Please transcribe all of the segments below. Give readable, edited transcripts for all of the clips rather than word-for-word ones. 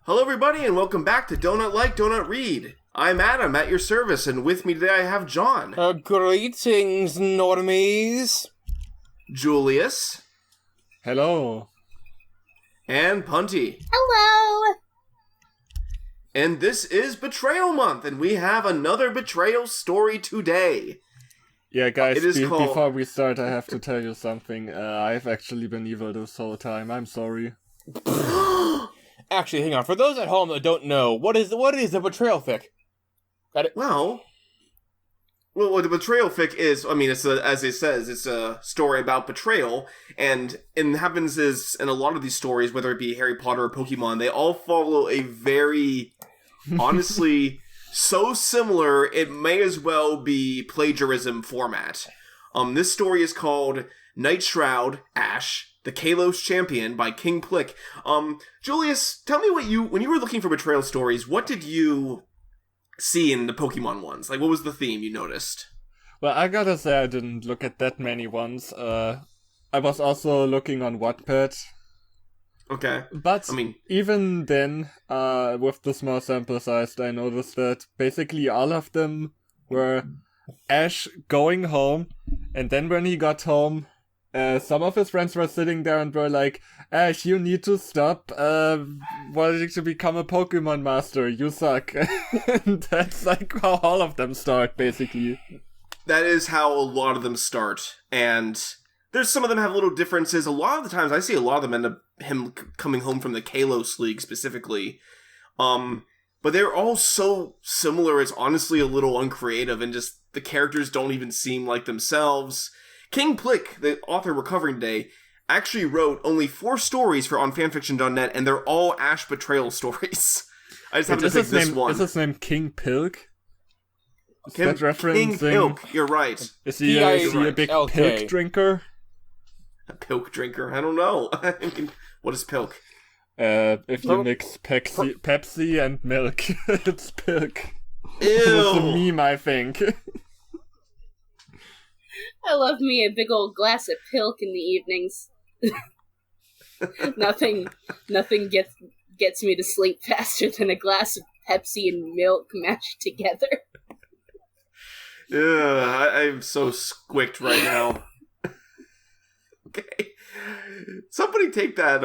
Hello everybody and welcome back to Donut Like, Donut Read. I'm Adam at your service and with me today I have John. Greetings, normies. Julius. Hello. And Punty. Hello. And this is Betrayal Month and we have another betrayal story today. Yeah, guys, called... before we start, I have to tell you something. I've actually been evil this whole time. I'm sorry. Actually, hang on. For those at home that don't know, what is the betrayal fic? Got it? Well, what the betrayal fic is, I mean, it's as it says, it's a story about betrayal, and it happens is, in a lot of these stories, whether it be Harry Potter or Pokemon, they all follow a very, honestly, so similar, it may as well be plagiarism format. This story is called Nightshroud, Ash, the Kalos Champion by King Plick. Julius, tell me when you were looking for betrayal stories, what did you see in the Pokemon ones? Like, what was the theme you noticed? Well, I gotta say I didn't look at that many ones. I was also looking on Wattpad. Okay. But, I mean, even then, with the small sample size, I noticed that basically all of them were Ash going home, and then when he got home, some of his friends were sitting there and were like, Ash, you need to stop wanting to become a Pokemon master. You suck. And that's like how all of them start, basically. that is how a lot of them start. And there's some of them have little differences. A lot of the times I see a lot of them end up him coming home from the Kalos League specifically. But they're all so similar, it's honestly a little uncreative, and just the characters don't even seem like themselves. King Plick, the author Recovering Day, actually wrote only 4 stories for on fanfiction.net, and they're all Ash Betrayal stories. I just happened to pick this one. Is his name King Pilk? Is King that referencing... Pilk, you're right. Is he a big Pilk drinker? A Pilk drinker? I don't know. I mean, what is Pilk? If you mix Pepsi and milk, it's Pilk. Ew! It's a meme, I think. I love me a big old glass of pilk in the evenings. Nothing gets me to sleep faster than a glass of Pepsi and milk mashed together. Yeah, I'm so squicked right now. Okay. Somebody take that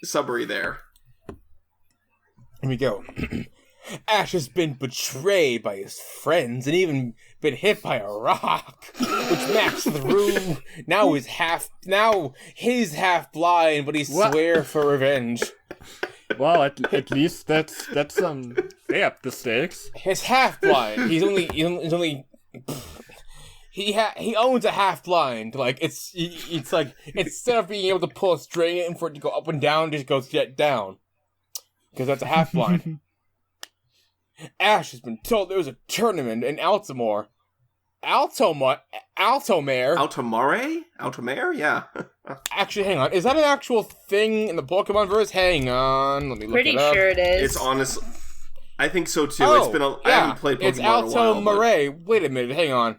summary there. Here we go. Ash has been betrayed by his friends and even been hit by a rock, which matched the room. Now he's half blind, but he swears for revenge. Well, at least that's some up the stakes. He's half blind. He's only he owns a half blind. Like it's like instead of being able to pull a string and for it to go up and down, just goes down because that's a half blind. Ash has been told there was a tournament in Altamore. Altomare? Yeah. Actually, hang on. Is that an actual thing in the Pokemon verse? Hang on. Let me look it up. Pretty sure it is. It's honestly... I think so too. Oh, it's been I haven't played Pokemon it's in a while. Altomare. But... Wait a minute. Hang on.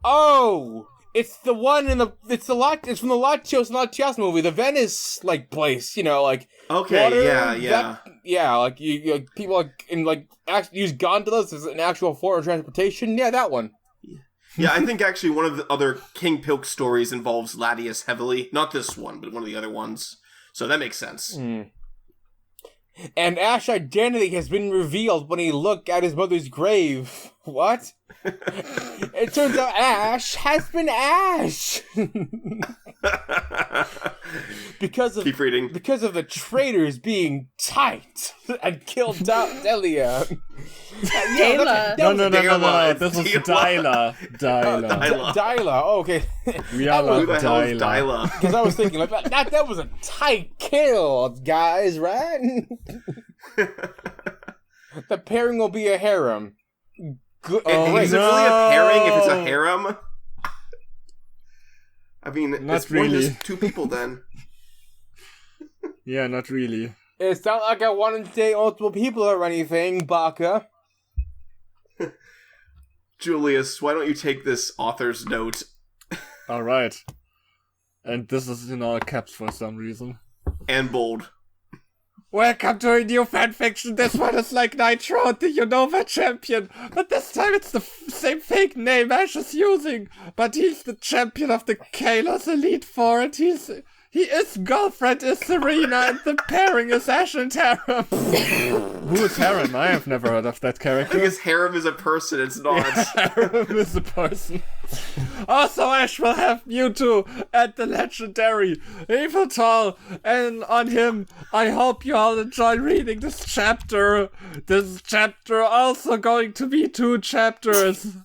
Oh! It's the one in the... It's from the Latios and Latias movie. The Venice, place, like... Okay, water, yeah. Like, people, use gondolas as an actual form of transportation. Yeah, that one. Yeah, I think actually one of the other King Pilk stories involves Latias heavily. Not this one, but one of the other ones. So that makes sense. Mm. And Ash's identity has been revealed when he looked at his mother's grave. What? It turns out Ash has been Ash! Keep reading. Because of the traitors being tight and killed Delia. Dayla. No. This is Dyla. Dyla. Oh, okay. We are Who the hell is Dyla? Because I was thinking, that was a tight kill, guys, right? The pairing will be a harem. Is it really a pairing if it's a harem? I mean, it's really. More than just 2 people then. Yeah, not really. It's not like I want to date multiple people or anything, Baka. Julius, why don't you take this author's note? Alright. And this is in all caps for some reason. And bold. Welcome to a new fanfiction. This one is like Nightshroud, the Unova champion. But this time it's the same fake name Ash is using. But he's the champion of the Kalos Elite Four, and his girlfriend is Serena, and the pairing is Ash and Harem. Who is Harem? I have never heard of that character. Because Harem is a person, it's not. Harem is a person. Also, Ash will have Mewtwo and the legendary Yveltal, and on him, I hope you all enjoy reading this chapter. This chapter also going to be 2 chapters.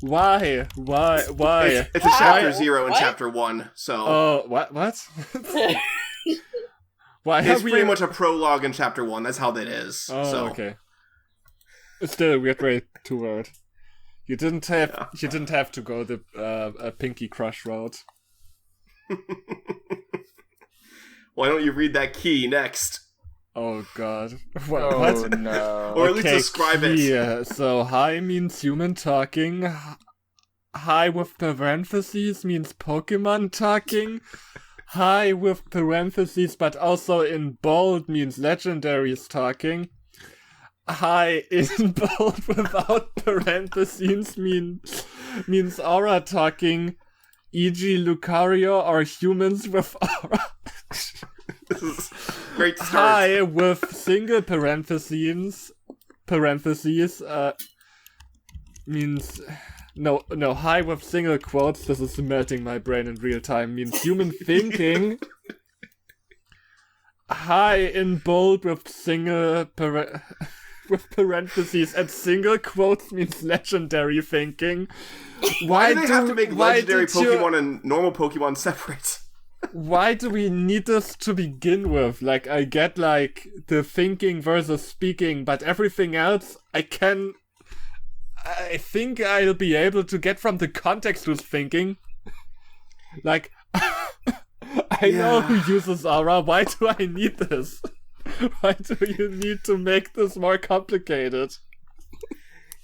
Why? It's a chapter 0 and chapter 1, so... Oh, what? Why it's pretty much a prologue in chapter 1, that's how that is. Oh, so. okay. It's still a weird way to word. You didn't have to go the Pinky Crush route. Why don't you read that key next? Oh god. What? No. Or at least describe it. Yeah, so hi means human talking. Hi with parentheses means Pokemon talking. Hi with parentheses but also in bold means legendaries talking. Hi in bold without parentheses means aura talking, e.g. Lucario or humans with aura. This is great start. Hi with single parentheses means no hi with single quotes. This is melting my brain in real time. Means human thinking. Hi in bold with single with parentheses and single quotes means legendary thinking. Why do they have to make legendary Pokemon and normal Pokemon separate? Why do we need this to begin with? Like, I get, like, the thinking versus speaking, but everything else, I think I'll be able to get from the context who's thinking. Like, I know who uses aura, why do I need this? Why do you need to make this more complicated?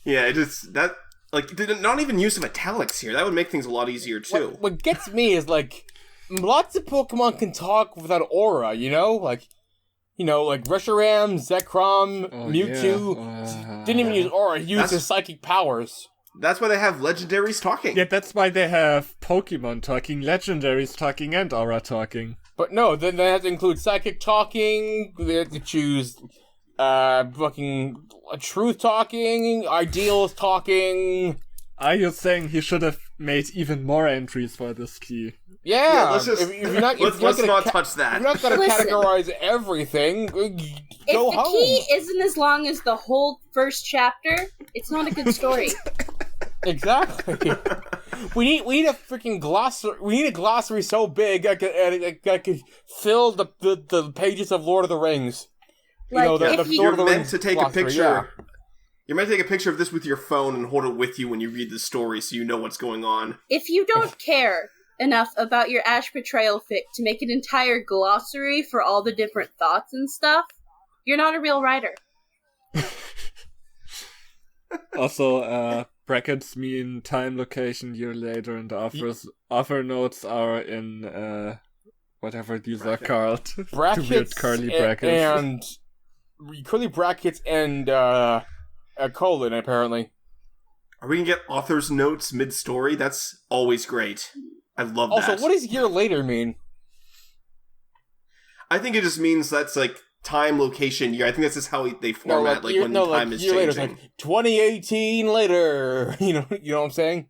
Yeah, it just, that, like, not even use of italics here, that would make things a lot easier, too. What gets me is, like, lots of Pokemon can talk without aura, you know? Like Reshiram, Zekrom, Mewtwo didn't even use aura, he used his psychic powers. That's why they have legendaries talking. Yeah, that's why they have Pokemon talking, legendaries talking, and aura talking. But no, then they have to include psychic talking, they have to choose fucking truth talking, ideals talking. Are you saying he should have made even more entries for this key? Yeah, let's just let's not touch that. If you're not gonna categorize everything, go home. If the key isn't as long as the whole first chapter, it's not a good story. Exactly. we need a freaking glossary. We need a glossary so big I could fill the pages of Lord of the Rings. Like, you're meant to take a picture. Yeah. You're meant to take a picture of this with your phone and hold it with you when you read the story, so you know what's going on. If you don't care enough about your Ash Betrayal fic to make an entire glossary for all the different thoughts and stuff, you're not a real writer. Also, brackets mean time, location, year later, and offer notes are in whatever these are called. Brackets weird curly brackets. And curly brackets and a colon, apparently. Are we gonna get author's notes mid-story? That's always great. I love that. Also, what does year later mean? I think it just means that's like time, location, year. I think that's just how they format when time is changing. Later, like 2018 later. You know what I'm saying?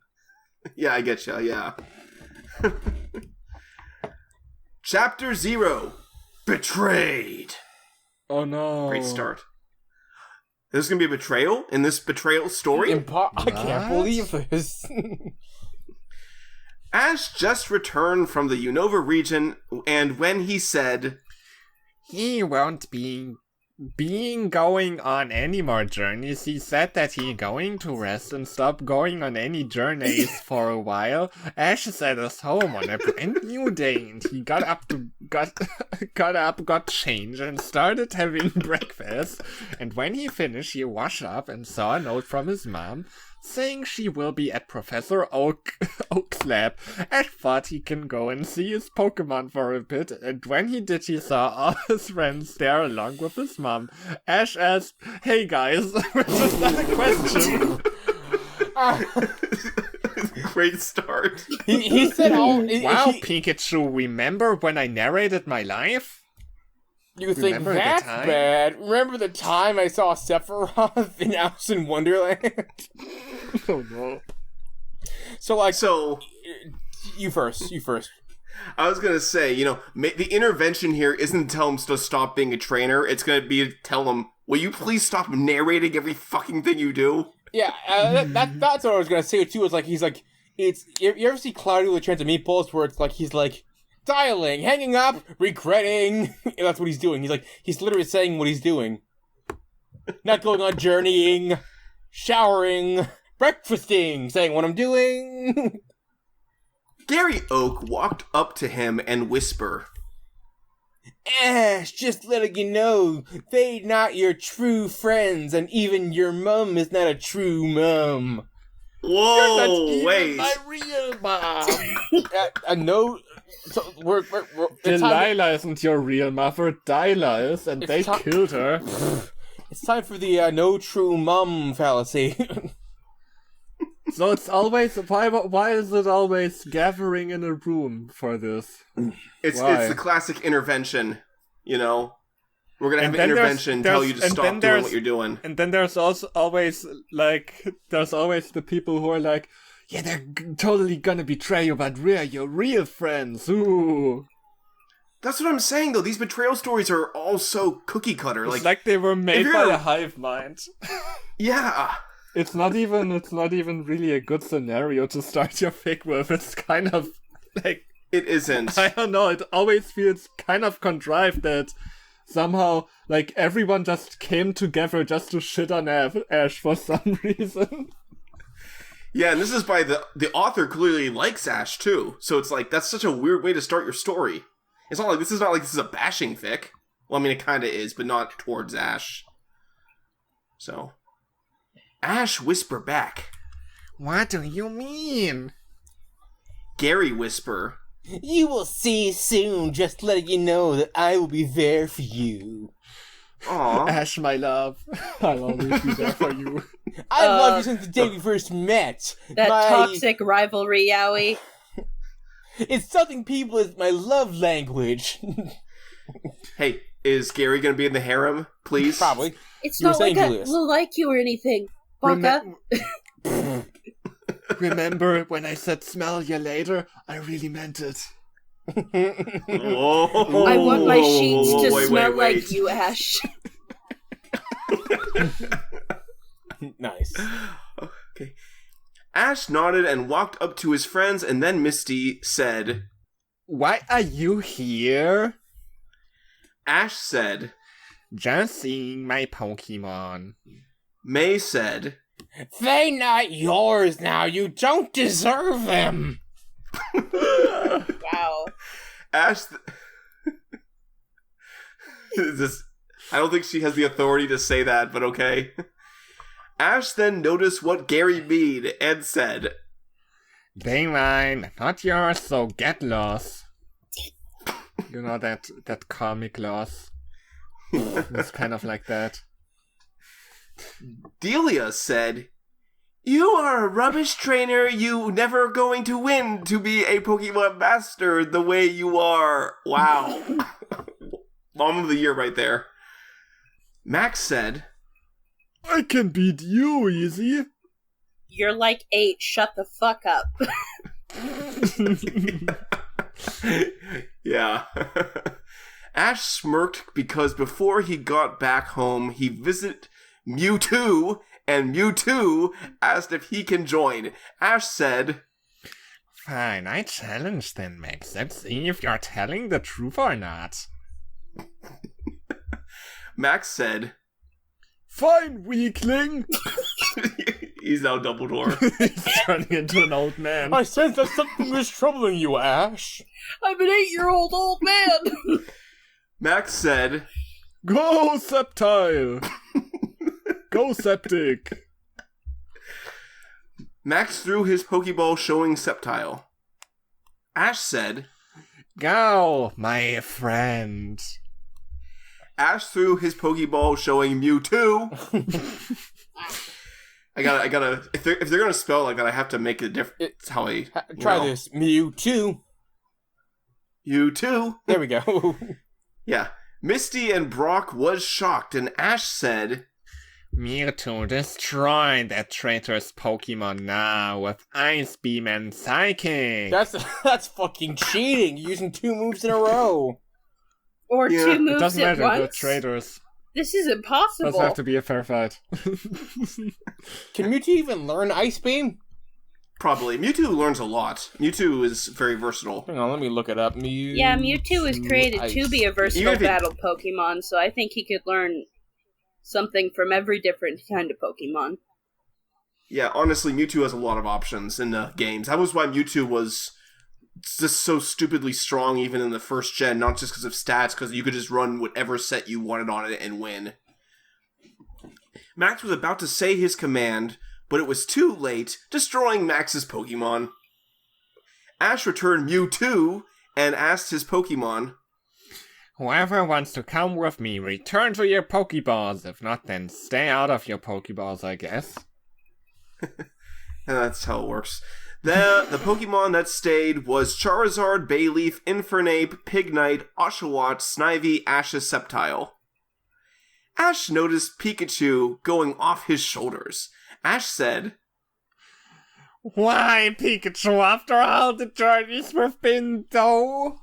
Yeah, I get you. Yeah. Chapter 0. Betrayed. Oh no. Great start. There's gonna be a betrayal in this betrayal story? I can't believe this. Ash just returned from the Unova region, and when he said, he won't be going on any more journeys. He said that he going to rest and stop going on any journeys for a while. Ash is at his home on a brand new day, and he got up, got changed, and started having breakfast. And when he finished, he washed up and saw a note from his mom saying she will be at Professor Oak's lab. Ash thought he can go and see his Pokemon for a bit, and when he did, he saw all his friends there along with his mom. Ash asked, "Hey guys," which is not a question. Great start. He said all. Wow, Pikachu, remember when I narrated my life? You think Remember the that's time? bad? Remember the time I saw Sephiroth in Alice in Wonderland? Oh no. So, you first. I was gonna say, the intervention here isn't to tell him to stop being a trainer. It's gonna be to tell him, will you please stop narrating every fucking thing you do? Yeah, that's what I was gonna say too. You ever see Cloudy with a Chance of Meatballs where it's like he's like dialing, hanging up, regretting. That's what he's doing. He's literally saying what he's doing. Not going on journeying, showering, breakfasting, saying what I'm doing. Gary Oak walked up to him and whispered, Ash, just letting you know, they not your true friends, and even your mum is not a true mum. Whoa, wait. My real mom. No. So we're Delilah isn't your real mother. Dyla is, and they killed her. It's time for the no true mum fallacy. So it's always why is it always gathering in a room for this? It's the classic intervention, We're gonna have an intervention, tell you to stop doing what you're doing. And then there's also always the people who are like, yeah, they're totally gonna betray you, but we're your real friends. Ooh. That's what I'm saying, though. These betrayal stories are all so cookie cutter. It's like they were made by a hive mind. Yeah. It's not even really a good scenario to start your fic with. It's kind of like, it isn't. I don't know, it always feels kind of contrived that somehow, like, everyone just came together just to shit on Ash for some reason. Yeah, and this is by the author clearly likes Ash, too. So it's like, that's such a weird way to start your story. It's not like this is a bashing fic. Well, I mean, it kind of is, but not towards Ash. So, Ash whisper back. What do you mean? Gary whisper. You will see soon, just letting you know that I will be there for you. Aww. Ash, my love. I'll always be there for you. I love you since the day we first met. That toxic rivalry, Yowie. It's something people is my love language. Hey, is Gary gonna be in the harem, please? Probably. It's not like I like you or anything, Baka. Remember when I said smell you later? I really meant it. Whoa. I want my sheets to smell like you, Ash. Nice. Okay. Ash nodded and walked up to his friends, and then Misty said, Why are you here? Ash said, Just seeing my Pokemon. May said, They not yours now. You don't deserve them. Wow. Ash... I don't think she has the authority to say that, but okay. Ash then noticed what Gary mean and said, They mine, not yours, so get lost. You know that comic loss? It's kind of like that. Delia said, You are a rubbish trainer. You never going to win to be a Pokemon master the way you are. Wow. Mom of the year right there. Max said, I can beat you easy. You're like 8. Shut the fuck up. Yeah. Ash smirked because before he got back home, he visited Mewtwo, and Mewtwo asked if he can join. Ash said, Fine, I challenge then, Max. Let's see if you're telling the truth or not. Max said, Fine, weakling! He's now Dumbledore. He's turning into an old man. I sense that something is troubling you, Ash. I'm an 8-year-old old man. Max said, Go, Septile! Go, Septic! Max threw his Pokeball showing Sceptile. Ash said, Go, my friend. Ash threw his Pokeball showing Mewtwo. I gotta. If they're gonna spell like that, I have to make it different. It's how I try this. Mewtwo. Mewtwo. There we go. Yeah. Misty and Brock was shocked, and Ash said, Mewtwo, destroy that traitorous Pokemon now with Ice Beam and Psychic. That's fucking cheating. You're using 2 moves in a row. Or 2 moves it doesn't at matter, they're once. traitors. This is impossible. Doesn't have to be a fair fight. Can Mewtwo even learn Ice Beam? Probably. Mewtwo learns a lot. Mewtwo is very versatile. Hang on, let me look it up. Mewtwo was created to be a versatile battle Pokemon, so I think he could learn something from every different kind of Pokemon. Yeah, honestly, Mewtwo has a lot of options in the games. That was why Mewtwo was just so stupidly strong even in the first gen, not just because of stats, because you could just run whatever set you wanted on it and win. Max was about to say his command, but it was too late, destroying Max's Pokemon. Ash returned Mewtwo and asked his Pokemon, Whoever wants to come with me, return to your Pokeballs. If not, then stay out of your Pokeballs, I guess. That's how it works. The Pokemon that stayed was Charizard, Bayleaf, Infernape, Pignite, Oshawott, Snivy, Ash's Sceptile. Ash noticed Pikachu going off his shoulders. Ash said, Why, Pikachu, after all the journeys we've been, though?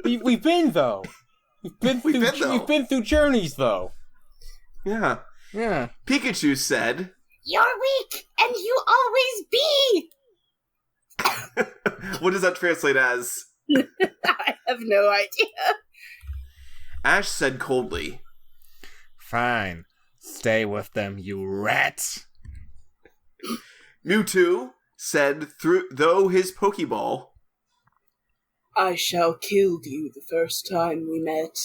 We've been, though. We've been through journeys, though. Yeah. Pikachu said, You're weak, and you always be! What does that translate as? I have no idea. Ash said coldly, Fine. Stay with them, you rat. Mewtwo said though his Pokeball, I shall kill you the first time we met.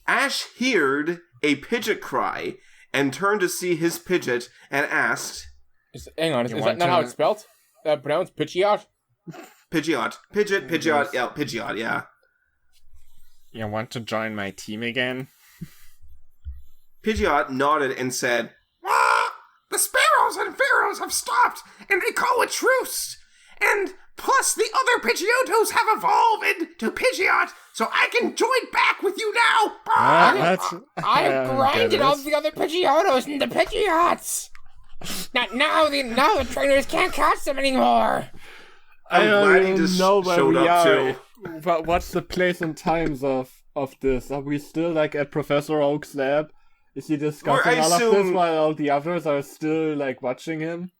Ash heard a Pidgeot cry and turned to see his Pidgeot and asked, Hang on, is that not how it's spelled? Pronounced Pidgeot? Pidgeot. Pidgeot, yeah, Pidgeot, yeah. You want to join my team again? Pidgeot nodded and said, The Sparrows and Pharaohs have stopped, and they call a truce. And plus the other Pidgeotos have evolved into Pidgeot, so I can join back with you now. I grinded all the other Pidgeotos into Pidgeots. Now the trainers can't catch them anymore. I'm glad he just showed up too. But what's the place and times of this? Are we still like at Professor Oak's lab? Is he discussing all of this while all the others are still like watching him?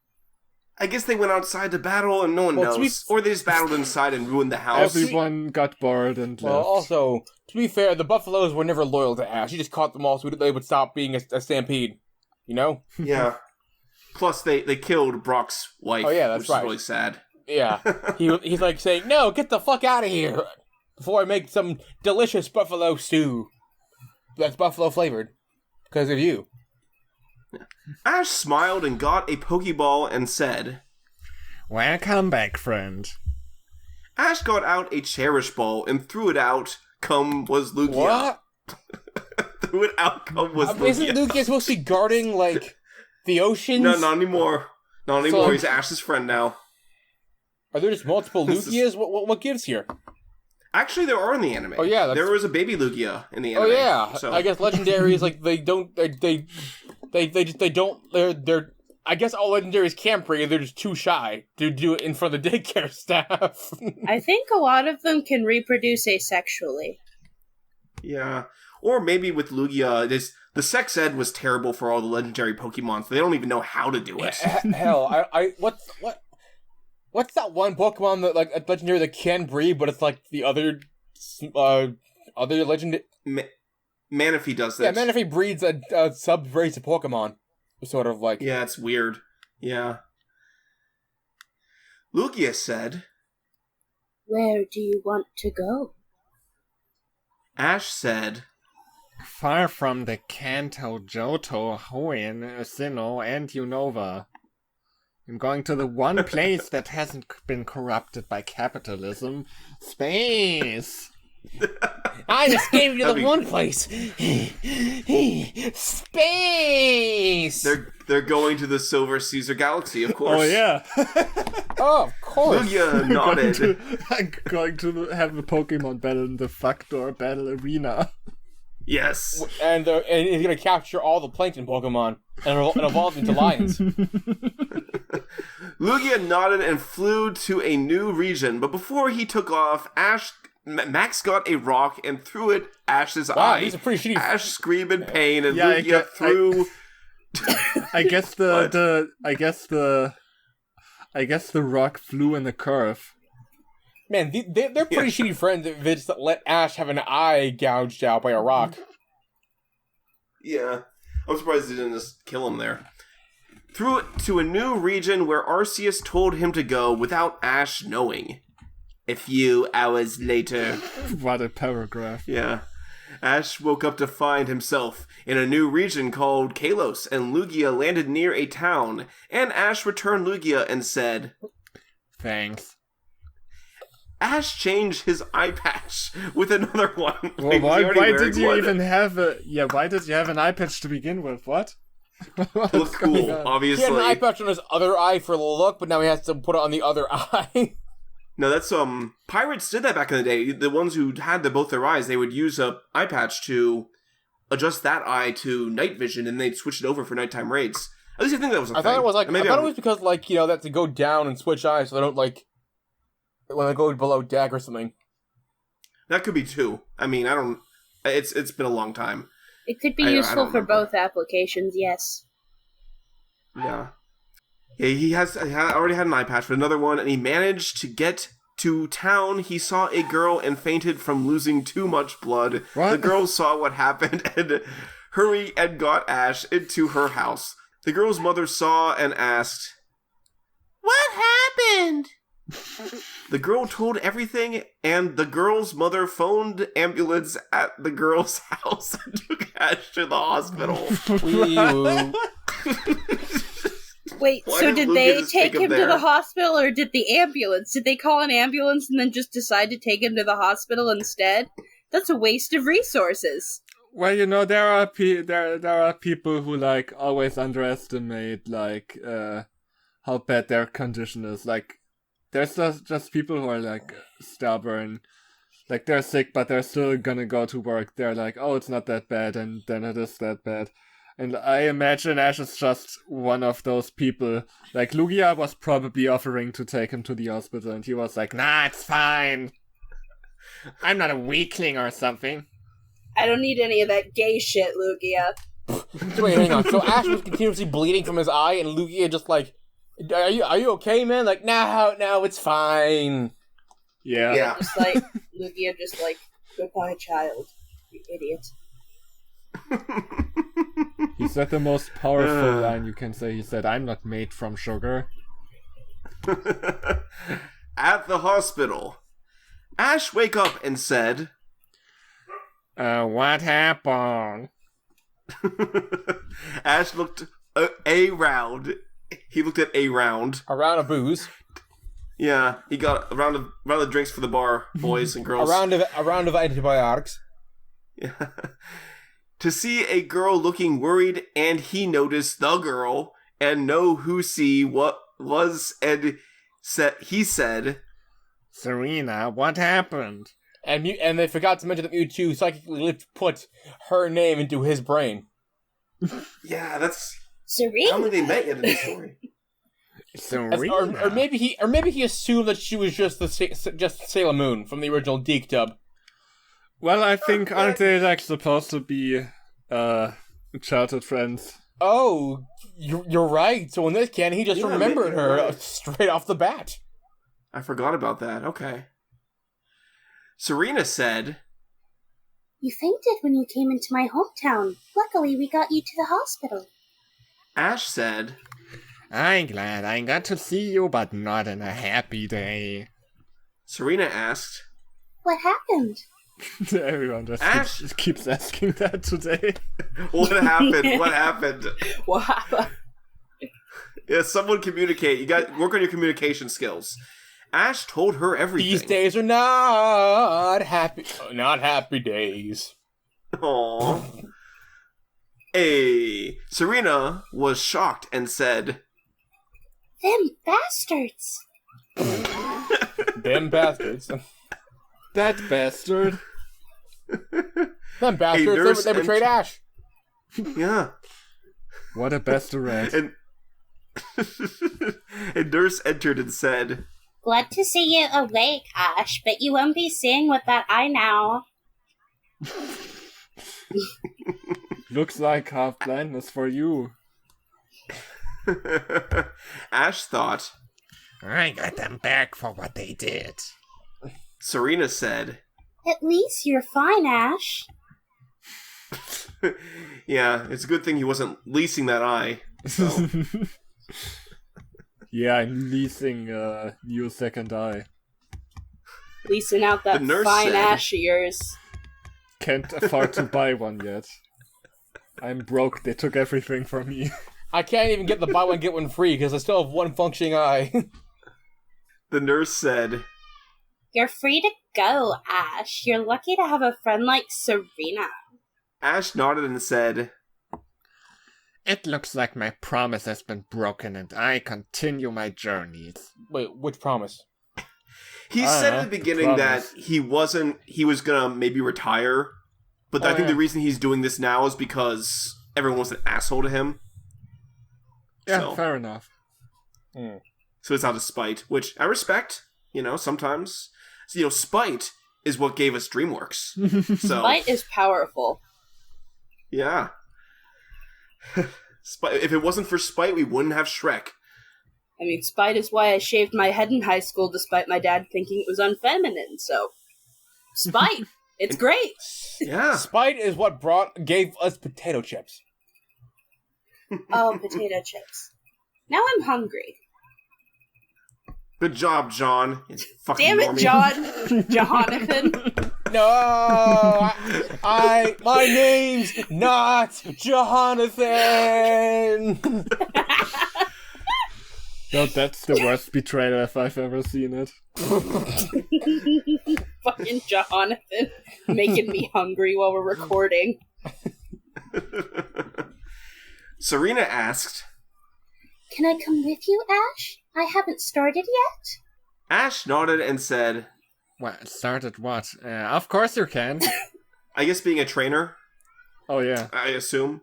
I guess they went outside to battle and no one knows. Or they just battled inside and ruined the house. Everyone got bored and left. Well, also, to be fair, the Buffaloes were never loyal to Ash. He just caught them all so they would stop being a stampede. You know? Yeah. Plus, they killed Brock's wife, which is really sad. Yeah. He's like saying, no, get the fuck out of here before I make some delicious buffalo stew that's buffalo flavored. Because of you. Ash smiled and got a Pokeball and said, Welcome back, friend. Ash got out a Cherish Ball and threw it out. Come was Lugia. What? Threw it out. Come was Lugia. Isn't Lugia supposed to be guarding, like, the oceans? No, not anymore. Not anymore. So, he's Ash's friend now. Are there just multiple Lugias? What gives here? Actually, there are in the anime. Oh yeah, there was a baby Lugia in the anime. Oh yeah, so. I guess legendaries like they don't. They're. I guess all legendaries can't bring it. They're just too shy to do it in front of the daycare staff. I think a lot of them can reproduce asexually. Yeah, or maybe with Lugia, the sex ed was terrible for all the legendary Pokemon, so they don't even know how to do it. Hell, What's that one Pokemon that like a legendary that can breed, but it's like the other legend? Manaphy does that. Yeah, Manaphy breeds a sub-race of Pokemon. Sort of like... Yeah, it's weird. Yeah. Lugia said, Where do you want to go? Ash said, Far from the Kanto, Johto, Hoenn, Sinnoh, and Unova. I'm going to the one place that hasn't been corrupted by capitalism. Space! I escaped to the one place. Space. They're going to the Silver Caesar Galaxy, of course. Oh, yeah. Oh, of course. Lugia nodded. I'm going to have a Pokemon battle in the Factor Battle Arena. Yes. And he's gonna capture all the plankton Pokemon and evolve into lions. Lugia nodded and flew to a new region, but before he took off, Max got a rock and threw it Ash's eye. He's a pretty shitty. Ash screamed in pain, and Yeah, Lugia threw. I guess the rock flew in the curve. Man, they're pretty shitty friends if they just let Ash have an eye gouged out by a rock. Yeah, I'm surprised they didn't just kill him there. Threw it to a new region where Arceus told him to go without Ash knowing. A few hours later. What a paragraph. Yeah. Ash woke up to find himself in a new region called Kalos, and Lugia landed near a town, and Ash returned Lugia and said, Thanks. Ash changed his eye patch with another one. Well, why did you even have why did you have an eye patch to begin with? What? Look cool, obviously. He had an eye patch on his other eye for the look, but now he has to put it on the other eye. No, that's, pirates did that back in the day. The ones who had both their eyes, they would use a eye patch to adjust that eye to night vision, and they'd switch it over for nighttime raids. At least I think that was a thing. I thought it was because, like, they have to go down and switch eyes so they don't, like, when they go below deck or something. That could be too. I mean, I don't... It's been a long time. It could be useful for both applications, yes. Yeah. Yeah, he already had an eye patch, but another one, and he managed to get to town. He saw a girl and fainted from losing too much blood. What? The girl saw what happened and hurried and got Ash into her house. The girl's mother saw and asked, "What happened?" The girl told everything, and the girl's mother phoned ambulance at the girl's house and took Ash to the hospital. Wait, so did they take him to the hospital, or did the ambulance? Did they call an ambulance and then just decide to take him to the hospital instead? That's a waste of resources. Well, you know, there are people who, like, always underestimate, like, how bad their condition is. Like, there's just people who are, like, stubborn. Like, they're sick, but they're still gonna go to work. They're like, oh, it's not that bad, and then it is that bad. And I imagine Ash is just one of those people. Like, Lugia was probably offering to take him to the hospital, and he was like, nah, it's fine. I'm not a weakling or something. I don't need any of that gay shit, Lugia. Wait, hang on. So Ash was continuously bleeding from his eye, and Lugia just like, are you okay, man? Like, no, it's fine. Yeah. Lugia just like, goodbye, child, you idiot. He said the most powerful line you can say. He said, I'm not made from sugar. At the hospital, Ash wake up and said, what happened? Ash looked around. He looked at around. A round of booze. Yeah, he got a round of drinks for the bar, boys and girls. A round of antibiotics. Yeah. To see a girl looking worried, and he noticed the girl and know who she was, and he said, Serena, what happened? And they forgot to mention that Mewtwo psychically put her name into his brain. Yeah, that's... Serena? I don't think they met yet in the story. Serena. Or maybe he assumed that she was just Sailor Moon from the original Deke dub. Well, I think, aren't they, like, supposed to be, childhood friends? Oh, you're right. So in this canon, he just remembered her straight off the bat. I forgot about that. Okay. Serena said, You fainted when you came into my hometown. Luckily, we got you to the hospital. Ash said, I'm glad I got to see you, but not in a happy day. Serena asked, What happened? Everyone just keeps asking that today. What happened? What happened? What happened? Yeah, someone communicate. You got work on your communication skills. Ash told her everything. These days are not happy days. Aww. Serena was shocked and said, Them bastards! Them bastards. That bastard. Them bastards, they betrayed Ash. Yeah. What a bastard. And Nurse entered and said, Glad to see you awake, Ash, but you won't be seeing with that eye now. Looks like half blindness for you. Ash thought, I got them back for what they did. Serena said, At least you're fine, Ash. yeah, it's a good thing he wasn't leasing that eye. So. Yeah, I'm leasing a new second eye. Leasing out that fine said, Ash of yours. Can't afford to buy one yet. I'm broke, they took everything from me. I can't even get the buy one, get one free because I still have one functioning eye. The nurse said, You're free to go, Ash. You're lucky to have a friend like Serena. Ash nodded and said, It looks like my promise has been broken and I continue my journeys. Wait, which promise? He said at the beginning that he was gonna maybe retire, but I think the reason he's doing this now is because everyone was an asshole to him. Yeah, fair enough. So it's out of spite, which I respect, sometimes. So, spite is what gave us DreamWorks. So, Spite is powerful. yeah. If it wasn't for spite, we wouldn't have Shrek. I mean, spite is why I shaved my head in high school despite my dad thinking it was unfeminine, so... Spite! It's great! Yeah. Spite is what gave us potato chips. Oh, potato chips. Now I'm hungry. Good job, John. Fucking Damn it, normie. John! Jonathan! No! My name's not Jonathan! No, that's the worst betrayal if I've ever seen it. Fucking Jonathan. Making me hungry while we're recording. Serena asked, Can I come with you, Ash? I haven't started yet. Ash nodded and said, What, started what? Of course you can. I guess being a trainer, Oh yeah. I assume.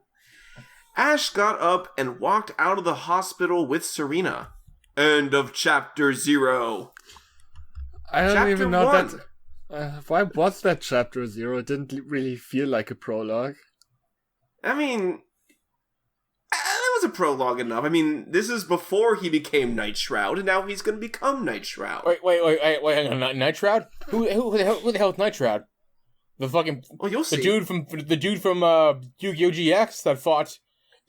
Ash got up and walked out of the hospital with Serena. End of chapter 0. I don't Chapter even know 1. that... why was that chapter 0? It didn't really feel like a prologue. I mean, that was a prologue enough. I mean, this is before he became Nightshroud, and now he's going to become Nightshroud. Wait, hang on, Nightshroud? Who the hell is Nightshroud? The fucking... Well, you'll see. The dude from Yu-Gi-Oh! GX that fought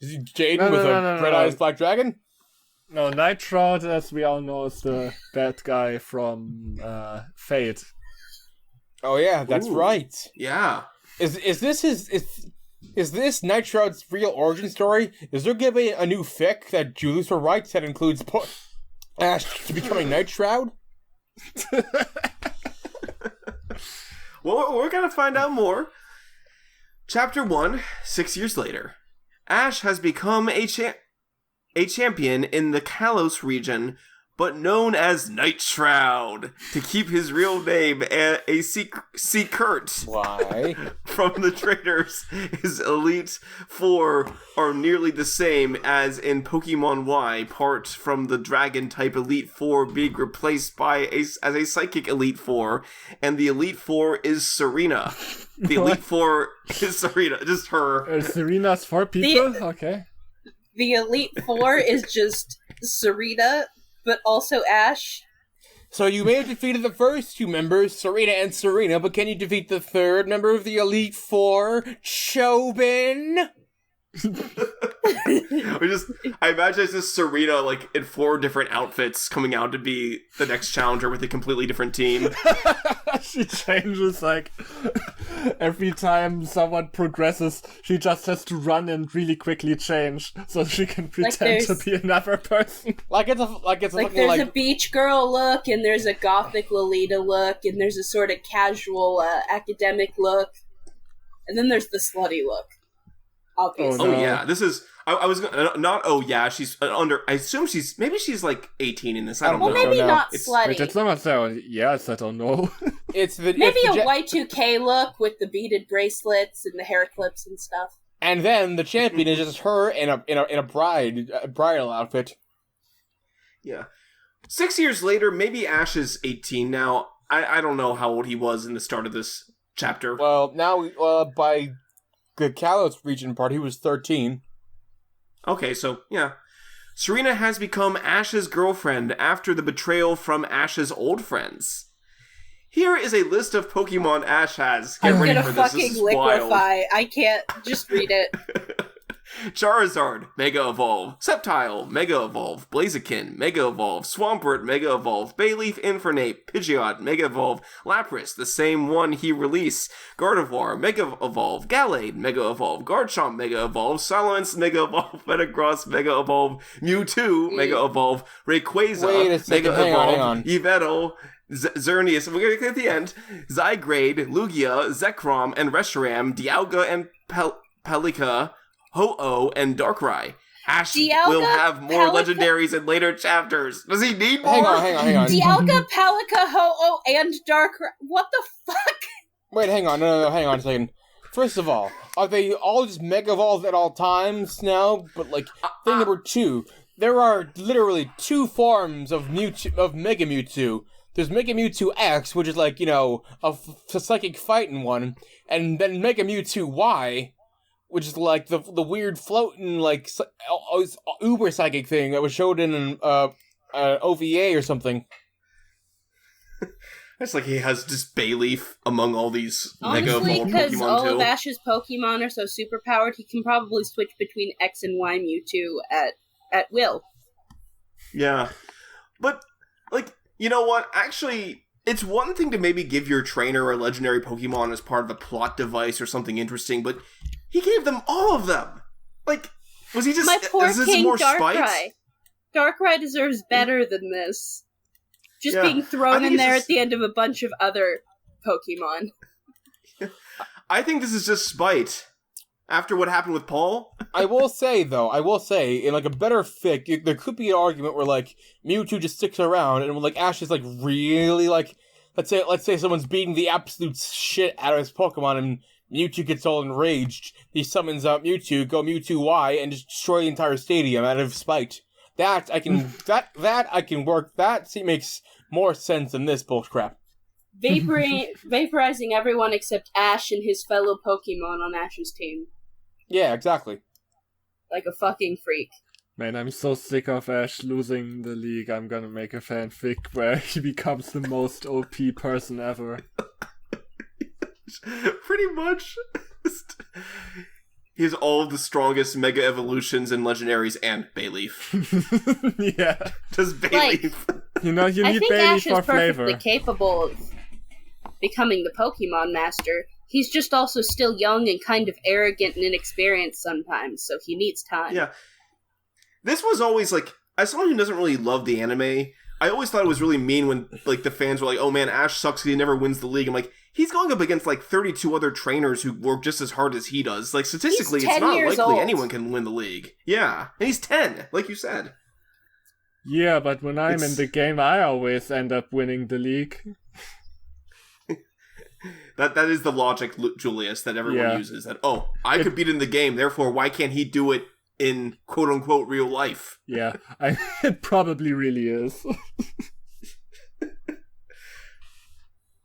Jaden with a red-eyed black dragon? No, Nightshroud, as we all know, is the bad guy from Fate. Oh yeah, that's right. Yeah. Is this Nightshroud's real origin story? Is there gonna be a new fic that Julius will write that includes Ash to becoming Nightshroud? Well, we're going to find out more. Chapter 1, 6 years later. Ash has become a champion in the Kalos region, but known as Nightshroud, to keep his real name a secret. Why? From the trainers, his Elite Four are nearly the same as in Pokemon Y, part from the Dragon-type Elite Four being replaced by as a Psychic Elite Four, and the Elite Four is Serena. The Elite Four is Serena, just her. Serena's 4 people? Okay. The Elite Four is just Serena, but also Ash. So you may have defeated the first 2 members, Serena, but can you defeat the 3rd member of the Elite Four, Chobin? I imagine it's just Serena, like, in 4 different outfits coming out to be the next challenger with a completely different team. She changes, like, every time someone progresses, she just has to run and really quickly change so she can pretend to be another person. There's a beach girl look, and there's a gothic Lolita look, and there's a sort of casual academic look, and then there's the slutty look. Obviously. Oh yeah, this is. I was not. Oh yeah, she's under. I assume she's like 18 in this. I don't know. Well, maybe not slutty. Wait, it's not so. Yes, I don't know. Maybe a Y2K look with the beaded bracelets and the hair clips and stuff. And then the champion is just her in a bridal outfit. Yeah. 6 years later, maybe Ash is 18 now. I don't know how old he was in the start of this chapter. Well, now by the Kalos region part, he was 13. Okay, so, yeah. Serena has become Ash's girlfriend after the betrayal from Ash's old friends. Here is a list of Pokemon Ash has. Get ready for this. This is wild. I can't just read it. Charizard, Mega Evolve. Sceptile, Mega Evolve. Blaziken, Mega Evolve. Swampert, Mega Evolve. Bayleaf, Infernape. Pidgeot, Mega Evolve. Lapras, the same one he released. Gardevoir, Mega Evolve. Gallade, Mega Evolve. Garchomp, Mega Evolve. Silence, Mega Evolve. Metagross, Mega Evolve. Mewtwo, Mega Evolve. Rayquaza, Mega Evolve. Yveltal, Xerneas, we're going to get to the end. Zygrade, Lugia, Zekrom, and Reshiram. Dialga and Pelika. Ho-Oh, and Darkrai. Ash will have more legendaries in later chapters. Does he need more? Hang on. Dialga, Pelika, Ho-Oh, and Darkrai. What the fuck? Wait, hang on. No, hang on a second. First of all, are they all just Mega Evolved at all times now? But, like, thing number 2, there are literally 2 forms of Mega Mewtwo. There's Mega Mewtwo X, which is, like, you know, a psychic fighting one, and then Mega Mewtwo Y, which is like the weird floating, like, uber psychic thing that was showed in an OVA or something. It's like he has just Bayleaf among all these Mega Evolved Pokemon, because all of Ash's Pokemon are so superpowered, he can probably switch between X and Y Mewtwo at will. Yeah. But, like, you know what? Actually, it's one thing to maybe give your trainer a legendary Pokemon as part of a plot device or something interesting, but he gave them all of them. Like, was he just... My poor is this King more Darkrai. spite? Darkrai deserves better than this. Just being thrown in there at the end of a bunch of other Pokemon. I think this is just spite. After what happened with Paul? I will say, in, like, a better fic, there could be an argument where, like, Mewtwo just sticks around, and when, like, Ash is, like, really, like... Let's say someone's beating the absolute shit out of his Pokemon, and Mewtwo gets all enraged. He summons out Mewtwo, go Mewtwo Y, and just destroy the entire stadium out of spite. That I can work. That makes more sense than this bullcrap. Vaporizing everyone except Ash and his fellow Pokemon on Ash's team. Yeah, exactly. Like a fucking freak. Man, I'm so sick of Ash losing the league. I'm gonna make a fanfic where he becomes the most OP person ever. Pretty much. He has all of the strongest Mega Evolutions and Legendaries and Bayleaf. Yeah. Just Bayleaf. Like, you need Bayleaf for flavor. I think Ash is perfectly capable of becoming the Pokemon Master. He's just also still young and kind of arrogant and inexperienced sometimes, so he needs time. Yeah. This was always, like, as someone who doesn't really love the anime, I always thought it was really mean when, like, the fans were like, oh man, Ash sucks because he never wins the league. I'm like, he's going up against, like, 32 other trainers who work just as hard as he does. Like, statistically, it's not likely anyone can win the league. Yeah. And he's 10, like you said. Yeah, but when I'm in the game, I always end up winning the league. That is the logic, Julius, that everyone uses. That, I could beat in the game, therefore why can't he do it in quote-unquote real life? Yeah, it probably really is.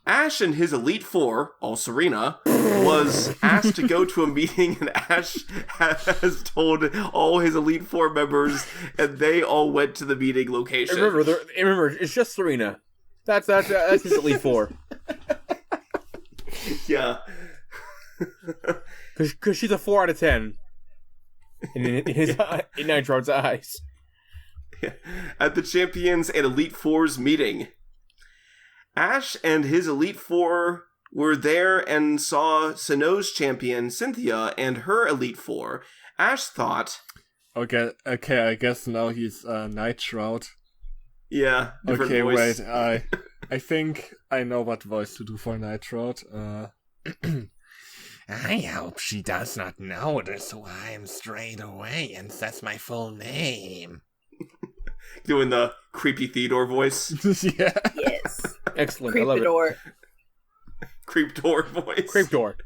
Ash and his Elite Four, all Serena, was asked to go to a meeting, and Ash has told all his Elite Four members, and they all went to the meeting location. Remember, it's just Serena. That's his Elite Four. Yeah. Because she's a 4 out of 10. in Nightshroud's eyes. At the Champions and Elite Four's meeting, Ash and his Elite Four were there and saw Sinnoh's champion, Cynthia, and her Elite Four. Ash thought... Okay, I guess now he's Nightshroud. Yeah, different voice. Wait, I think I know what voice to do for Nightshroud. I hope she does not notice who I am straight away and says my full name. Doing the creepy Theodore voice. Yeah. Yes. Excellent, I love it. Creep door voice. Creep door.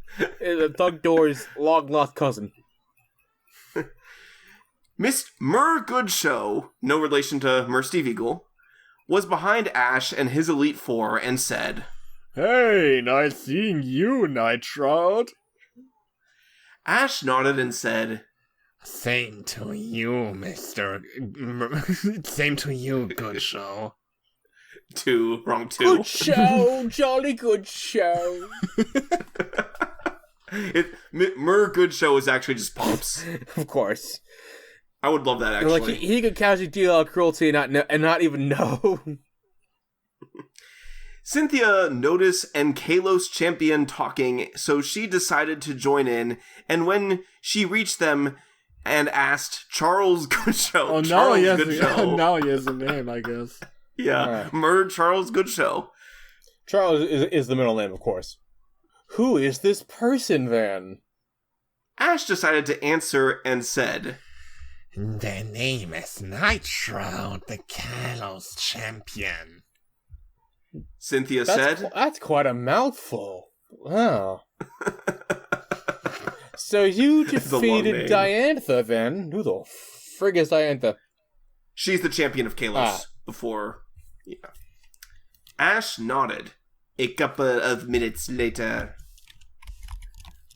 Thug Door's long-lost cousin. Miss Mer Goodshow, no relation to Mer Steve Eagle, was behind Ash and his Elite Four and said, "Hey, nice seeing you, Nightshroud." Ash nodded and said, "Same to you, Mr. Same to you, good show." Wrong two. Good show, jolly good show. Mer Goodshow is actually just Pops. Of course. I would love that, actually. Like, he could casually deal out cruelty and not even know. Cynthia noticed and Kalos champion talking, so she decided to join in, and when she reached them and asked Charles Goodshow... Oh, now he has a name, I guess. Yeah, right. Mer Charles Goodshow. Charles is the middle name, of course. Who is this person, then? Ash decided to answer and said... Their name is Nightshroud, the Kalos champion. Cynthia said... That's quite a mouthful. Wow. So you defeated Diantha, then? Who the frig is Diantha? She's the champion of Kalos before... Yeah. Ash nodded. A couple of minutes later,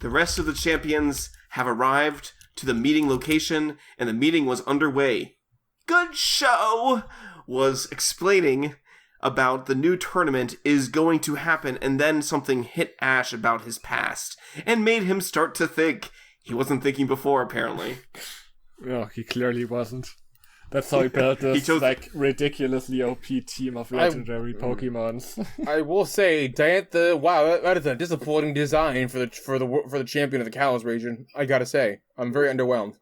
the rest of the champions have arrived to the meeting location, and the meeting was underway. Good Show was explaining about the new tournament is going to happen, and then something hit Ash about his past, and made him start to think. He wasn't thinking before, apparently. No, he clearly wasn't. That's how he built this ridiculously OP team of legendary Pokémons. I will say, Diantha, wow, that is a disappointing design for the champion of the Kalos region. I gotta say, I'm very underwhelmed.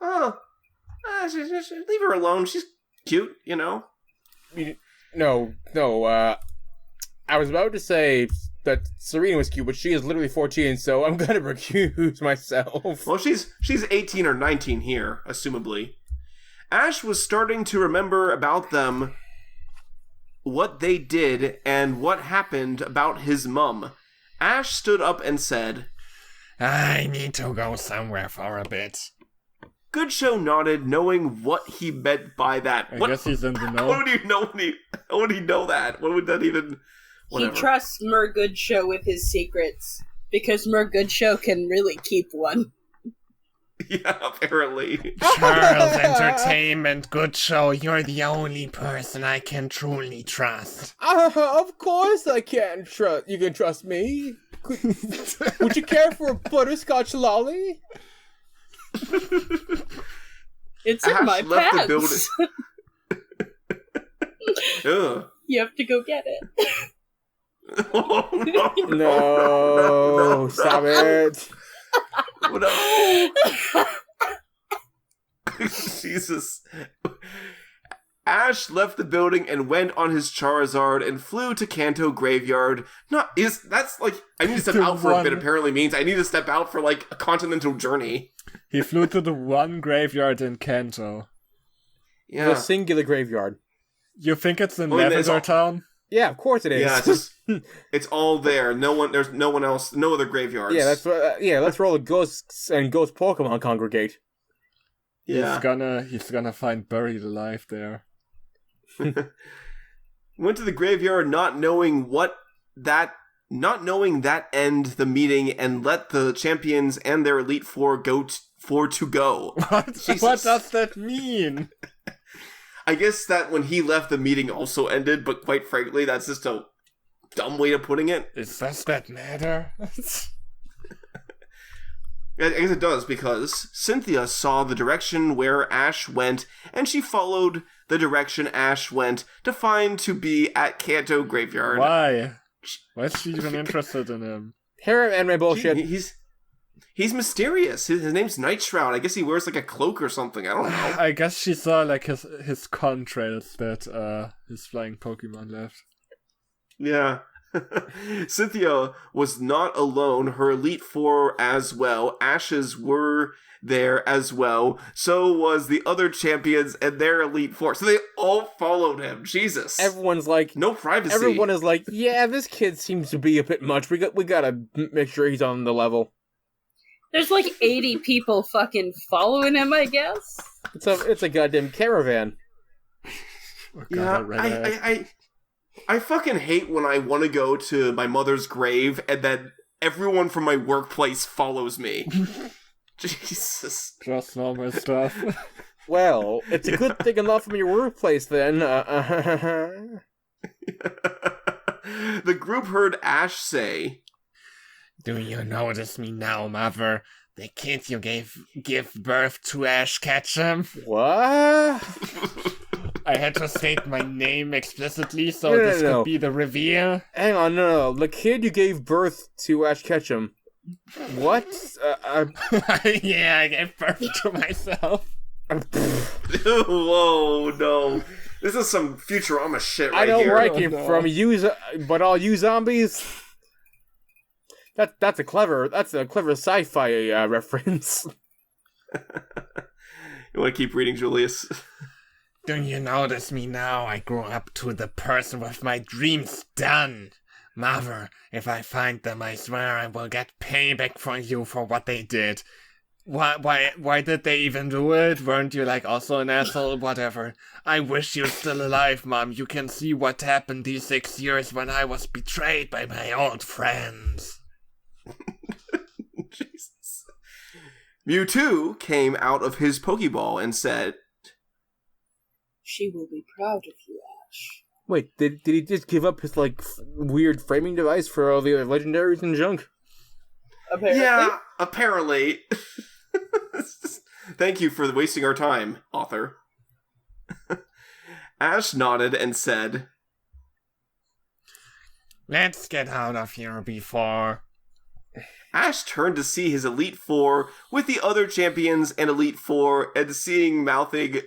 Leave her alone. She's cute, you know. No. I was about to say that Serena was cute, but she is literally 14, so I'm gonna recuse myself. Well, she's 18 or 19 here, assumably. Ash was starting to remember about them, what they did, and what happened about his mum. Ash stood up and said, I need to go somewhere for a bit. Goodshow nodded, knowing what he meant by that. I guess he's in the know. What would he know? How would he know that? What would that even... Whatever. He trusts Mer Goodshow with his secrets, because Mer Goodshow can really keep one. Yeah, apparently. Charles Entertainment, good show. You're the only person I can truly trust. Of course I can trust. You can trust me. Would you care for a butterscotch lolly? It's in my pants. You have to go get it. Oh, No, stop it. What up? Jesus. Ash left the building and went on his Charizard and flew to Kanto Graveyard. That's like, I need to step out for a bit, apparently means I need to step out for like a continental journey. He flew to the one graveyard in Kanto. Yeah. The singular graveyard. You think it's in Lavender Town? Yeah, of course it is. Yeah, it's all there. There's no one else, no other graveyards. Yeah, that's where all the ghosts and ghost Pokemon congregate. Yeah. He's gonna find buried alive there. Went to the graveyard not knowing that end the meeting and let the champions and their Elite Four go. What does that mean? I guess that when he left, the meeting also ended, but quite frankly, that's just a dumb way of putting it. Does that matter? I guess it does, because Cynthia saw the direction where Ash went, and she followed the direction Ash went to find to be at Kanto Graveyard. Why? Why is she even interested in him? Hair anime bullshit. He's mysterious. His name's Nightshroud. I guess he wears like a cloak or something. I don't know. I guess she saw like his contrails that his flying Pokemon left. Yeah. Cynthia was not alone. Her Elite Four as well. Ash's were there as well. So was the other champions and their Elite Four. So they all followed him. Jesus. Everyone's like, no privacy. Everyone is like, yeah, this kid seems to be a bit much. We gotta make sure he's on the level. There's like 80 people fucking following him, I guess. It's a goddamn caravan. Oh, God, yeah, I fucking hate when I want to go to my mother's grave and then everyone from my workplace follows me. Jesus. Just normal stuff. Well, it's a good thing I'm not from your workplace then. The group heard Ash say, "Do you notice me now, Mother? The kid you give birth to, Ash Ketchum?" What? I had to state my name explicitly so this could be the reveal. Hang on, no. The kid you gave birth to, Ash Ketchum. What? Yeah, I gave birth to myself. Whoa, no. This is some Futurama shit right here. I know where I came from. But all you zombies... That's a clever sci-fi reference. You want to keep reading, Julius? Do you notice me now? I grew up to the person with my dreams done. Mother, if I find them, I swear I will get payback from you for what they did. Why did they even do it? Weren't you like also an asshole? Whatever. I wish you're still alive, Mom. You can see what happened these 6 years when I was betrayed by my old friends. Jesus. Mewtwo came out of his Pokeball and said, "She will be proud of you, Ash." Wait, did he just give up his like weird framing device for all the other legendaries and junk? Apparently. Yeah, apparently. Thank you for wasting our time, author. Ash nodded and said, "Let's get out of here before..." Ash turned to see his Elite Four with the other champions and Elite Four, and seeing mouthing,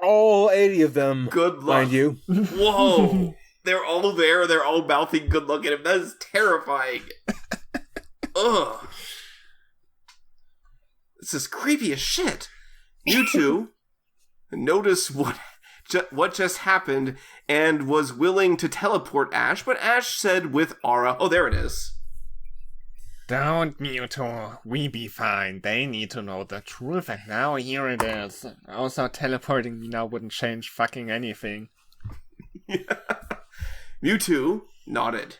all 80 of them, good luck. Mind you. Whoa. They're all there, they're all mouthing good luck at him. That is terrifying. Ugh. This is creepy as shit. Mewtwo noticed what just happened and was willing to teleport Ash, but Ash said with aura, oh, there it is. "Don't, Mewtwo. We be fine. They need to know the truth, and now here it is." Also, teleporting me now wouldn't change fucking anything. Mewtwo nodded.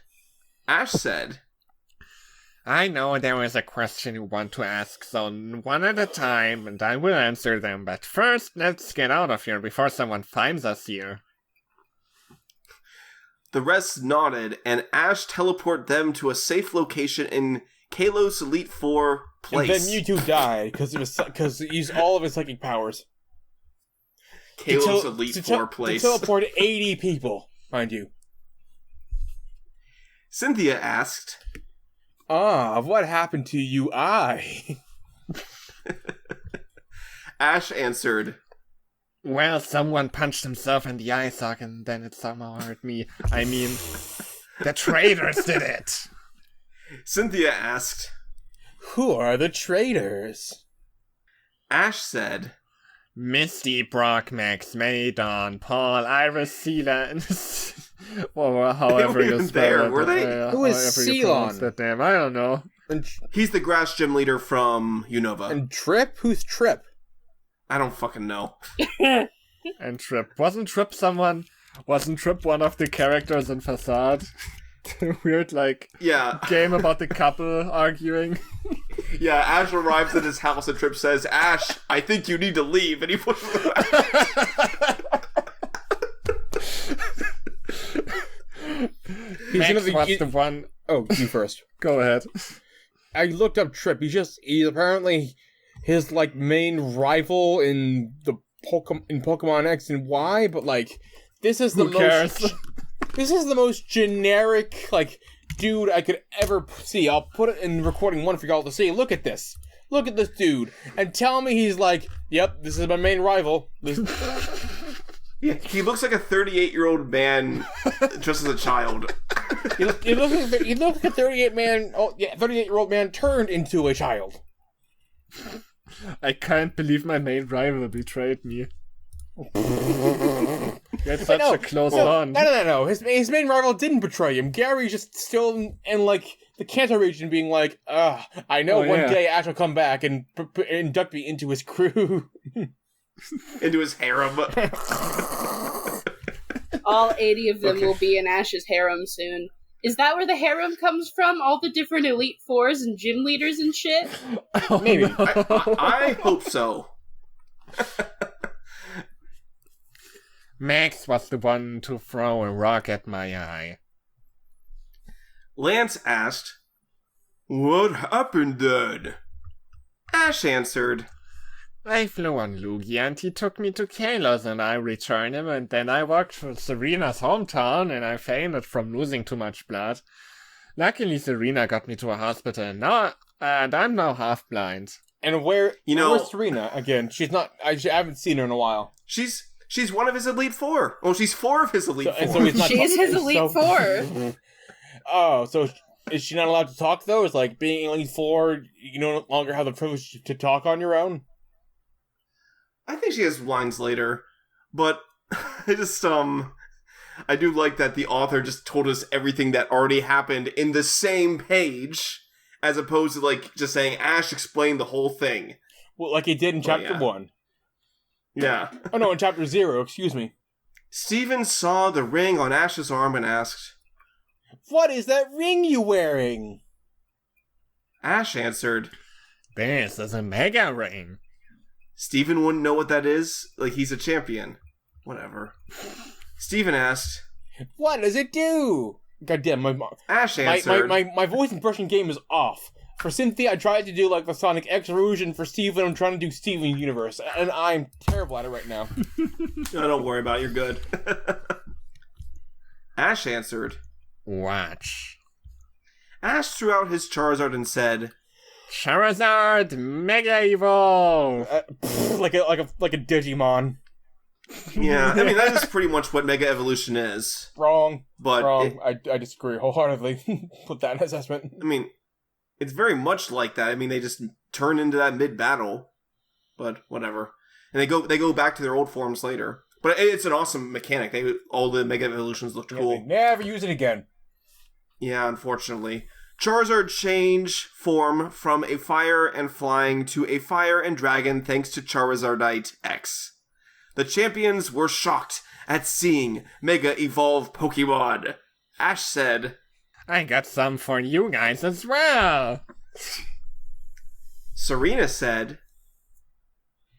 Ash said, "I know there is a question you want to ask, so one at a time, and I will answer them. But first, let's get out of here before someone finds us here." The rest nodded, and Ash teleported them to a safe location in Kalos Elite Four place. And then Mewtwo died because he used all of his psychic powers. Kalos Elite Four place. To teleport 80 people, mind you. Cynthia asked, what happened to you, eye? Ash answered, "Well, someone punched himself in the eye socket, and then it somehow hurt me. I mean, the traitors did it." Cynthia asked, "Who are the traitors?" Ash said, "Misty, Brock, Max, Maydon, Paul, Iris, Ceylon." Or however you spell there, it. were they? Who is Ceylon? That name? I don't know. He's the grass gym leader from Unova. And Trip? Who's Trip? I don't fucking know. And Trip. Wasn't Trip one of the characters in Facade? Weird, game about the couple arguing. Yeah, Ash arrives at his house and Trip says, "Ash, I think you need to leave," and he pushes him out. Max was the one... Oh, you first. Go ahead. I looked up Trip. He's apparently his like main rival in Pokemon X and Y. But like, this is the this is the most generic like dude I could ever see. I'll put it in recording one for y'all to see. Look at this. Look at this dude, and tell me he's like, yep, this is my main rival. Yeah, he looks like a 38-year-old man just as a child. He looks like a 38-year-old man turned into a child. I can't believe my main rival betrayed me. That's such a close bond. No. His main rival didn't betray him. Gary's just still in like the Kanto region being like, I know one day Ash will come back and induct me into his crew. Into his harem. All 80 of them will be in Ash's harem soon. Is that where the harem comes from? All the different Elite Fours and gym leaders and shit? Maybe. I hope so. Max was the one to throw a rock at my eye. Lance asked, "What happened then?" Ash answered, I flew on Lugia and he took me to Kalos and I returned him, and then I walked for Serena's hometown and I fainted from losing too much blood. Luckily Serena got me to a hospital and I'm now half blind. And where's Serena again? She's not. I haven't seen her in a while. She's one of his Elite Four. Oh, she's 4 of his Elite Four. So he's not She's his Elite Four. Oh, so is she not allowed to talk though? Is like being Elite Four, you no longer have the privilege to talk on your own? I think she has lines later, but I do like that the author just told us everything that already happened in the same page, as opposed to like just saying Ash explained the whole thing. Well, like he did in chapter 1. Yeah. Oh no, in chapter 0, excuse me. Steven saw the ring on Ash's arm and asked, "What is that ring you wearing?" Ash answered, This is a mega ring. Steven wouldn't know what that is. Like, he's a champion. Whatever. Steven asked, "What does it do?" Goddamn, Ash answered, my voice impression game is off. For Cynthia, I tried to do like the Sonic X version. For Steven, I'm trying to do Steven Universe, and I'm terrible at it right now. No, don't worry about it. You're good. Ash answered, Watch. Ash threw out his Charizard and said, Charizard Mega Evolve! Like a Digimon. Yeah, I mean, that is pretty much what Mega Evolution is. Wrong. But wrong. I disagree wholeheartedly with that assessment. I mean, it's very much like that. I mean, they just turn into that mid-battle. But whatever. And they go back to their old forms later. But it's an awesome mechanic. All the Mega Evolutions looked cool. They never use it again. Yeah, unfortunately. Charizard changed form from a fire and flying to a fire and dragon thanks to Charizardite X. The champions were shocked at seeing Mega Evolve Pokemon. Ash said, I got some for you guys as well. Serena said,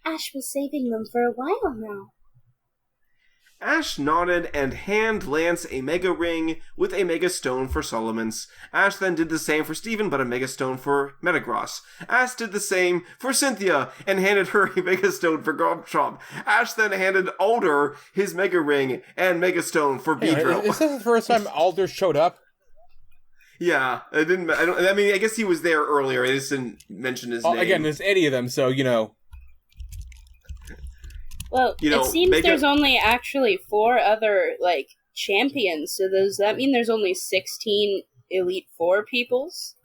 Ash was saving them for a while now. Ash nodded and handed Lance a Mega Ring with a Mega Stone for Solomon's. Ash then did the same for Steven, but a Mega Stone for Metagross. Ash did the same for Cynthia and handed her a Mega Stone for Garchomp. Ash then handed Alder his Mega Ring and Mega Stone for Beedrill. Is this the first time Alder showed up? Yeah, I guess he was there earlier. I just didn't mention his name. Again, there's 80 of them, so, you know. Well, it seems there's only actually 4 other, like, champions, so does that mean there's only 16 Elite Four peoples?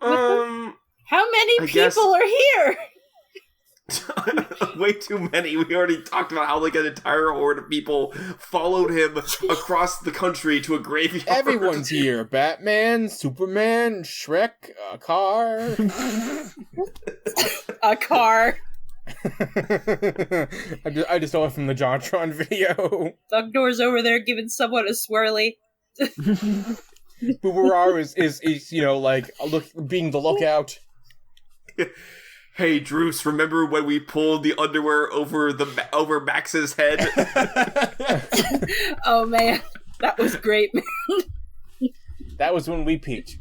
How many people are here? Way too many. We already talked about how, like, an entire horde of people followed him across the country to a graveyard. Everyone's here. Batman, Superman, Shrek, a car. A car. I just saw it from the JonTron video. Thugnor's over there giving someone a swirly. Boomerang is you know, like being the lookout. Hey, Druce, remember when we pulled the underwear over Max's head? Oh man, that was great, man. That was when we peaked.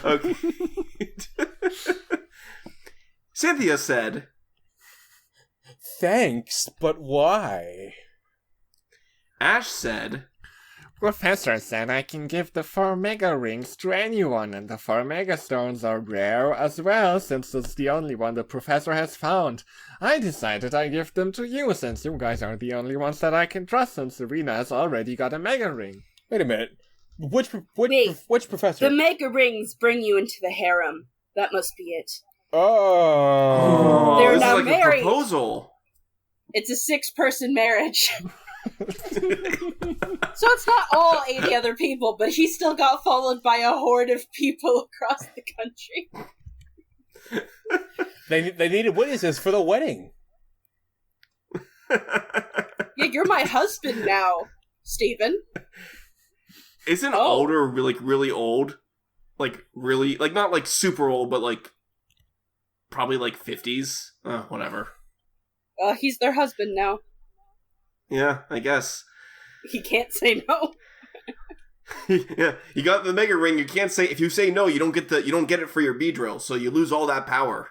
Okay. Cynthia said, Thanks, but why? Ash said, Professor said I can give the 4 Mega Rings to anyone, and the 4 Mega Stones are rare as well, since it's the only one the Professor has found. I decided I give them to you, since you guys are the only ones that I can trust, since Serena has already got a Mega Ring. Wait a minute. Which professor? The Mega Rings bring you into the harem. That must be it. Oh. They're this now is like married. a proposal. It's a 6-person marriage. So it's not all 80 other people, but he still got followed by a horde of people across the country. They needed witnesses for the wedding. Yeah, you're my husband now, Steven. Isn't older really old? Like really, like not like super old, but like probably like 50s. Whatever. He's their husband now. Yeah, I guess. He can't say no. Yeah, you got the Mega Ring. You can't say if you say no, you don't get it for your Beedrill, so you lose all that power.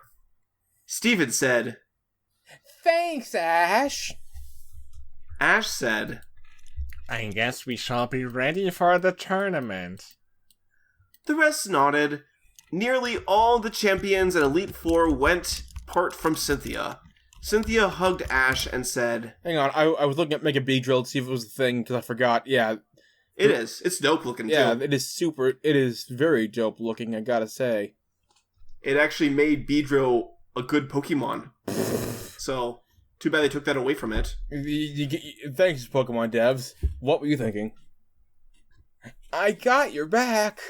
Steven said, Thanks, Ash. Ash said, I guess we shall be ready for the tournament. The rest nodded. Nearly all the champions and Elite Four went apart from Cynthia. Cynthia hugged Ash and said, Hang on, I was looking at Mega Beedrill to see if it was a thing, because I forgot. Yeah. It is. It's dope looking, too. Yeah, it is very dope looking, I gotta say. It actually made Beedrill a good Pokemon. So, too bad they took that away from it. Thanks, Pokemon devs. What were you thinking? I got your back.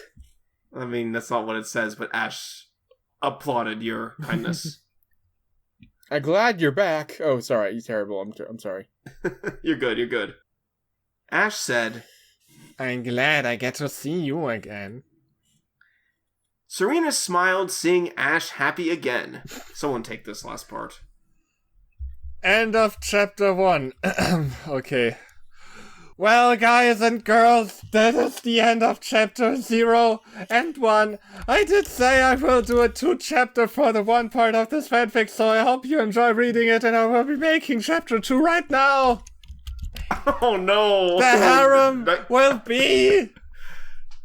I mean, that's not what it says, but Ash applauded your kindness. I'm glad you're back. Oh, sorry, you're terrible. I'm sorry. You're good. Ash said, I'm glad I get to see you again. Serena smiled, seeing Ash happy again. Someone take this last part. End of chapter 1. Okay. Well, guys and girls, that is the end of chapter 0 and 1. I did say I will do a 2-chapter for the 1 part of this fanfic, so I hope you enjoy reading it, and I will be making chapter 2 right now. Oh no! The harem will be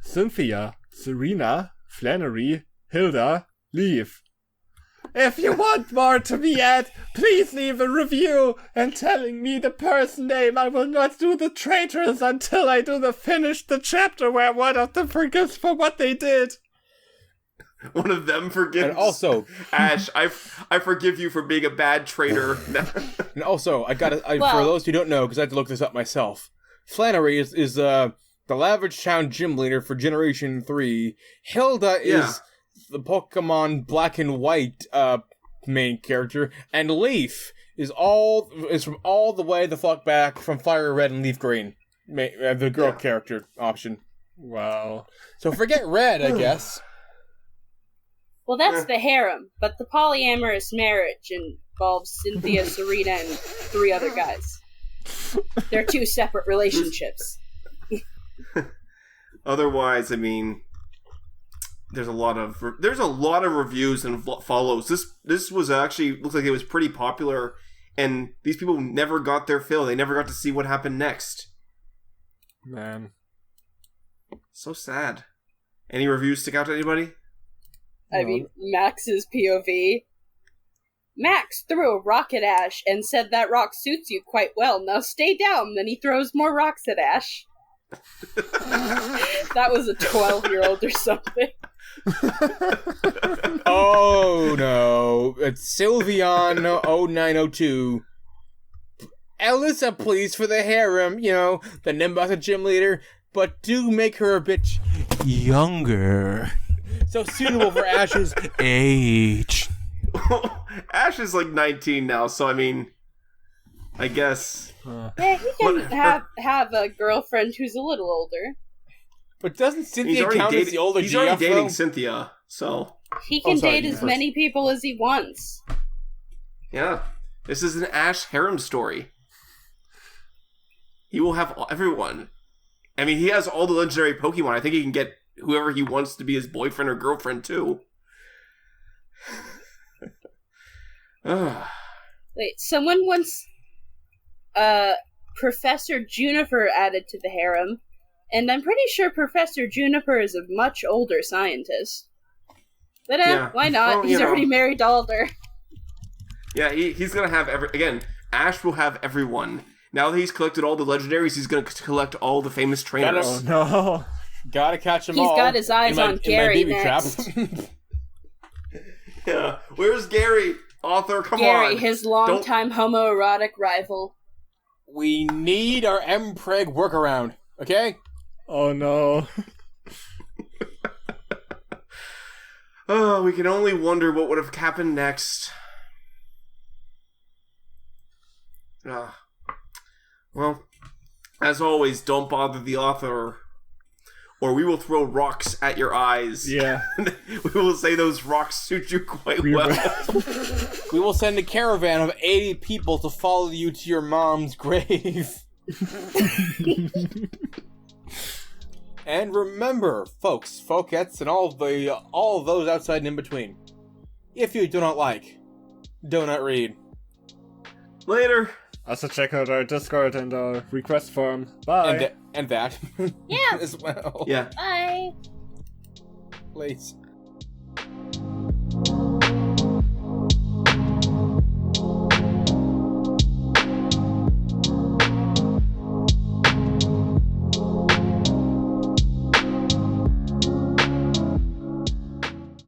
Cynthia, Serena, Flannery, Hilda, Leaf. If you want more to be at, please leave a review and telling me the person name. I will not do the traitors until I do finish the chapter where one of them forgives for what they did. One of them forgives. And also, Ash, I forgive you for being a bad traitor. And also, for those who don't know, because I had to look this up myself, Flannery is the Lavish Town gym leader for Generation 3. Hilda is the Pokemon Black and White main character, and Leaf is from all the way the fuck back from Fire Red and Leaf Green, the girl character option. Wow. So forget Red, I guess. Well, that's the harem, but the polyamorous marriage involves Cynthia, Serena, and 3 other guys. They're 2 separate relationships. Otherwise, I mean, there's a lot of reviews and follows. This was actually looks like it was pretty popular, and these people never got their fill. They never got to see what happened next. Man, so sad. Any reviews stick out to anybody? I mean, Max's POV. Max threw a rock at Ash and said that rock suits you quite well. Now stay down. Then he throws more rocks at Ash. That was a 12-year-old or something. Oh no, it's Sylveon 0902. Alyssa, please, for the harem, the Nimbasa gym leader, but do make her a bit younger. So suitable for Ash's age. Ash is like 19 now, so I mean, I guess. Yeah, he can have a girlfriend who's a little older. But doesn't Cynthia count as the older GF? He's already dating Cynthia, so... He can date as many people as he wants. Yeah. This is an Ash harem story. He will have everyone. I mean, he has all the legendary Pokemon. I think he can get whoever he wants to be his boyfriend or girlfriend too. Wait, someone wants Professor Juniper added to the harem, and I'm pretty sure Professor Juniper is a much older scientist. But why not? Well, He's already married to Alder. Yeah, he's gonna have Ash will have everyone. Now that he's collected all the legendaries, he's gonna collect all the famous trainers. Oh no. Gotta catch him He's all. got his eyes on Gary in my baby next. trap. Yeah, where's Gary? Author, come on. Gary, his longtime homoerotic rival. We need our M-Preg workaround, okay? Oh no. Oh, we can only wonder what would have happened next. Well, as always, don't bother the author, or we will throw rocks at your eyes. Yeah. We will say those rocks suit you quite well. We will send a caravan of 80 people to follow you to your mom's grave. And remember, folks, folkettes, and all of those outside and in between. If you do not like, do not read. Later. Also check out our Discord and our request form. Bye. And that. Yeah. As well. Yeah. Bye. Please.